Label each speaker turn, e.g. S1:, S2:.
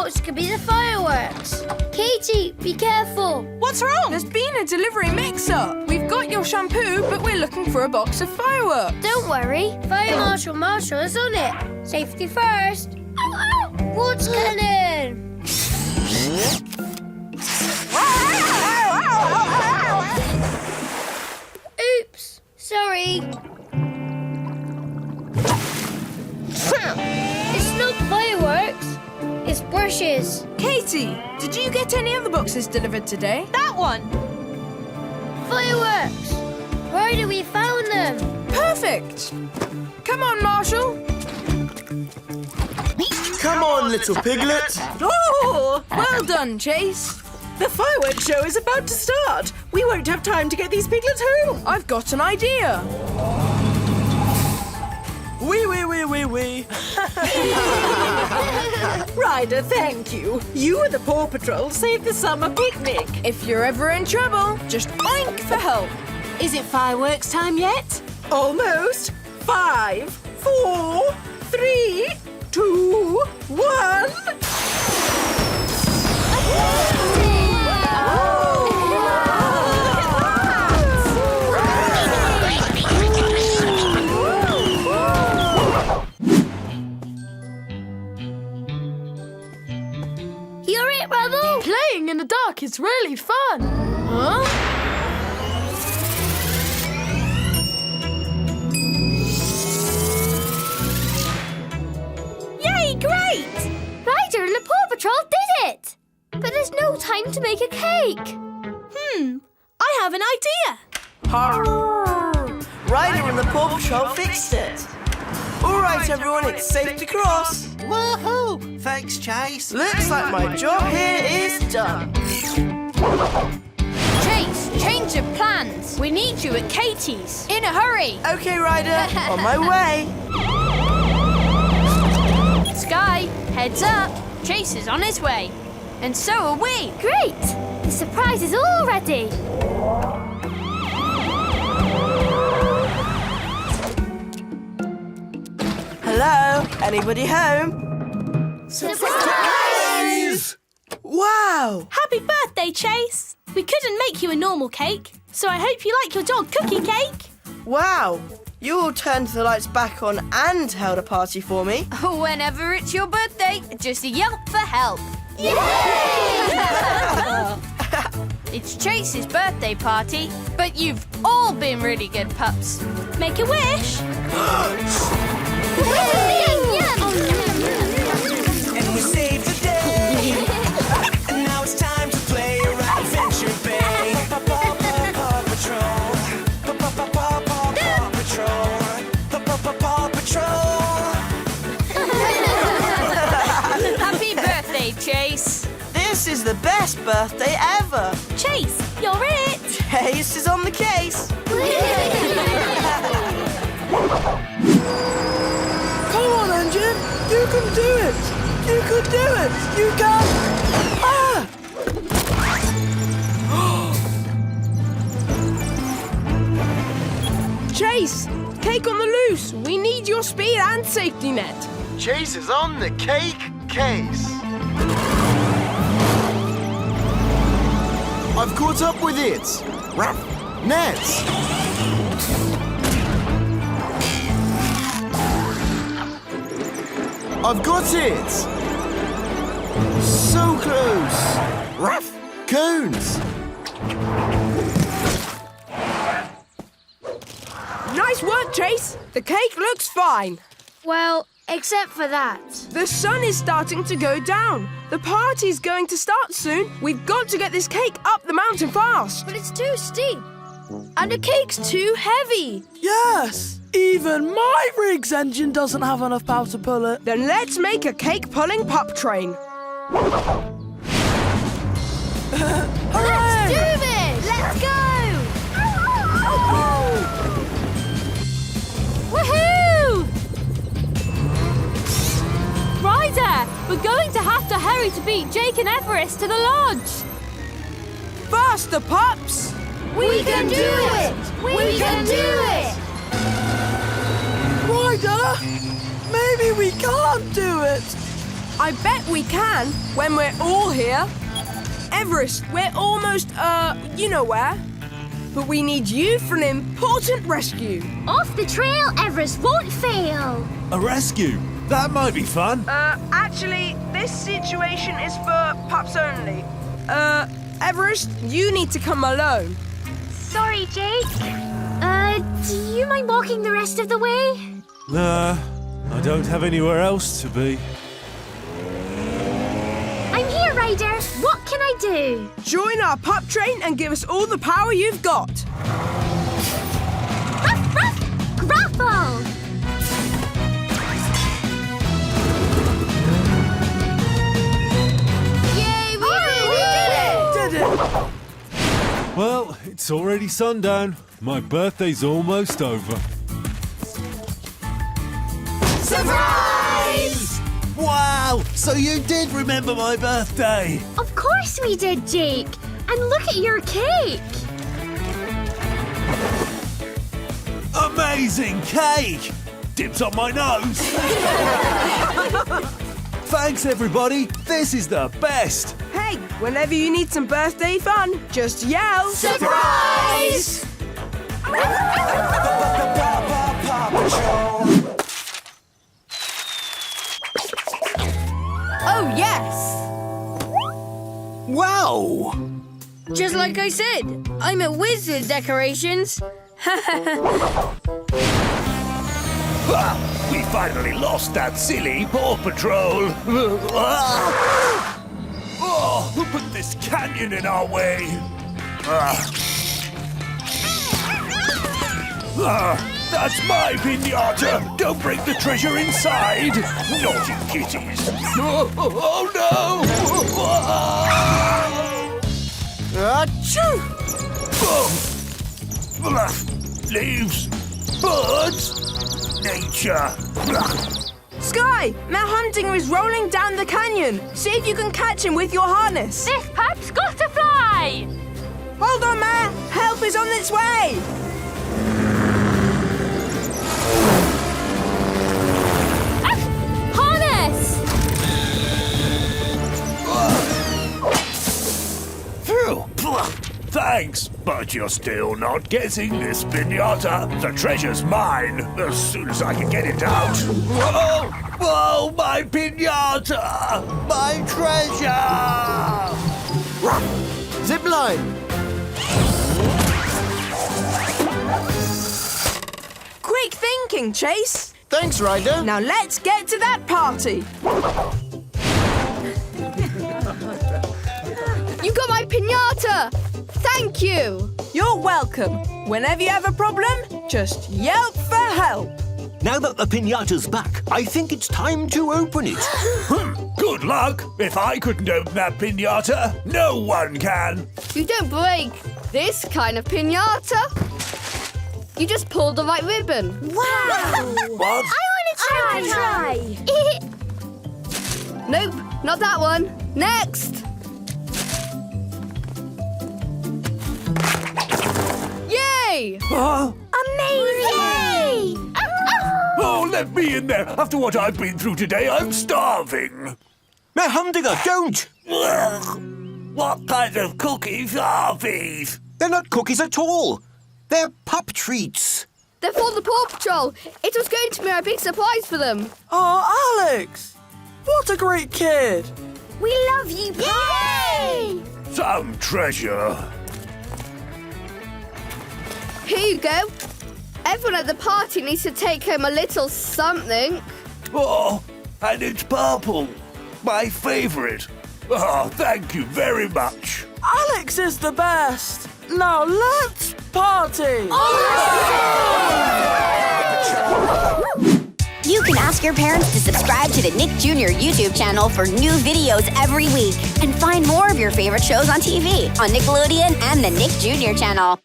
S1: box could be the fireworks. Katie, be careful.
S2: What's wrong? There's been a delivery mix-up. We've got your shampoo, but we're looking for a box of fireworks.
S1: Don't worry. Fire Marshal is on it. Safety first. Ow, ow! Water cannon. Oops. Sorry. It's not fireworks. It's brushes.
S2: Katie, did you get any other boxes delivered today? That one.
S1: Fireworks. Ryder, we found them.
S2: Perfect. Come on, Marshall.
S3: Come on, little piglet.
S2: Oh, well done, Chase.
S4: The fireworks show is about to start. We won't have time to get these piglets home.
S2: I've got an idea.
S3: Wee, wee, wee, wee, wee.
S4: Ryder, thank you. You and the PAW Patrol saved the summer picnic.
S2: If you're ever in trouble, just oink for help.
S4: Is it fireworks time yet? Almost. 5, 4, 3, 2, 1.
S1: You're it, Rubble.
S2: Playing in the dark is really fun. Huh?
S1: Yay, great! Ryder and the PAW Patrol did it! But there's no time to make a cake. I have an idea.
S3: Ryder and the PAW Patrol fixed it. All right, everyone, it's safe to cross.
S5: Woohoo! Thanks, Chase.
S3: Looks like my job here is done.
S2: Chase, change of plans. We need you at Katie's. In a hurry.
S3: Okay, Ryder, on my way.
S2: Sky, heads up. Chase is on his way. And so are we.
S1: Great! The surprise is all ready.
S3: Hello, anybody home?
S1: Surprise!
S3: Wow!
S6: Happy birthday, Chase! We couldn't make you a normal cake, so I hope you like your dog cookie cake.
S3: Wow! You all turned the lights back on and held a party for me.
S2: Whenever it's your birthday, just yelp for help. It's Chase's birthday party, but you've all been really good pups.
S6: Make a wish.
S5: And we saved the day. And now it's time to play around Adventure Bay. Paw Patrol. Paw Patrol. Paw Patrol.
S2: Happy birthday, Chase.
S3: This is the best birthday ever.
S6: Chase, you're it.
S3: Chase is on the case. Come on, Engine. You can do it. You can do it. You can. Ah!
S2: Chase, cake on the loose. We need your speed and safety net.
S7: Chase is on the cake case. I've caught up with it. Nets. I've got it. So close. Cones.
S2: Nice work, Chase. The cake looks fine.
S1: Well, except for that.
S2: The sun is starting to go down. The party's going to start soon. We've got to get this cake up the mountain fast.
S1: But it's too steep. And the cake's too heavy.
S8: Yes! Even my rig's engine doesn't have enough power to pull it.
S2: Then let's make a cake-pulling pup train.
S1: Let's do this! Let's go!
S6: Woohoo! Ryder, we're going to have to hurry to beat Jake and Everest to the lodge.
S2: Faster, pups!
S1: We can do it! We can do it!
S8: Ryder! Maybe we can't do it.
S2: I bet we can when we're all here. Everest, we're almost, you know where. But we need you for an important rescue.
S1: Off the trail, Everest won't fail.
S9: A rescue? That might be fun.
S2: Actually, this situation is for pups only. Everest, you need to come alone.
S1: Sorry, Jake. Do you mind walking the rest of the way?
S9: Nah, I don't have anywhere else to be.
S1: I'm here, Ryder. What can I do?
S2: Join our pup train and give us all the power you've got.
S1: Ruff, ruff! Grapple! Yay, we did it!
S9: Well, it's already sundown. My birthday's almost over.
S1: Surprise!
S9: Wow! So you did remember my birthday?
S1: Of course we did, Jake. And look at your cake.
S9: Amazing cake! Dips on my nose. Thanks, everybody. This is the best.
S2: Hey, whenever you need some birthday fun, just yell.
S1: Surprise!
S5: Paw Patrol.
S2: Oh, yes!
S3: Wow!
S1: Just like I said, I'm a whiz at decorations.
S9: We finally lost that silly Paw Patrol. Oh, who put this canyon in our way? That's my piñata! Don't break the treasure inside! Naughty kitties! Oh no!
S3: Achoo!
S9: Leaves! Birds! Nature!
S2: Sky, Mount Huntinger is rolling down the canyon. See if you can catch him with your harness.
S1: This pup's got to fly!
S2: Hold on, Matt. Help is on its way.
S1: Harness!
S9: Phew! Thanks, but you're still not getting this piñata. The treasure's mine as soon as I can get it out. Whoa! Whoa, my piñata! My treasure!
S7: Zip line.
S2: Quick thinking, Chase.
S7: Thanks, Ryder.
S2: Now let's get to that party.
S1: You got my piñata! Thank you!
S2: You're welcome. Whenever you have a problem, just yelp for help.
S10: Now that the piñata's back, I think it's time to open it.
S9: Good luck! If I couldn't open that piñata, no one can!
S1: You don't break this kind of piñata. You just pulled the right ribbon. Wow!
S9: What?
S1: I want to try! Nope, not that one. Next! Yay!
S9: Huh?
S1: Amazing!
S9: Oh, let me in there! After what I've been through today, I'm starving!
S10: Now, Humdinger, don't!
S9: Ugh. What kind of cookies are these?
S10: They're not cookies at all. They're pup treats.
S1: They're for the Paw Patrol. It was going to be our big surprise for them.
S8: Oh, Alex! What a great kid!
S1: We love you, Yay!
S9: Some treasure.
S1: Here you go. Everyone at the party needs to take home a little something.
S9: Oh, and it's purple. My favourite. Oh, thank you very much.
S8: Alex is the best! Now let's party!
S11: You can ask your parents to subscribe to the Nick Jr. YouTube channel for new videos every week. And find more of your favorite shows on TV on Nickelodeon and the Nick Jr. channel.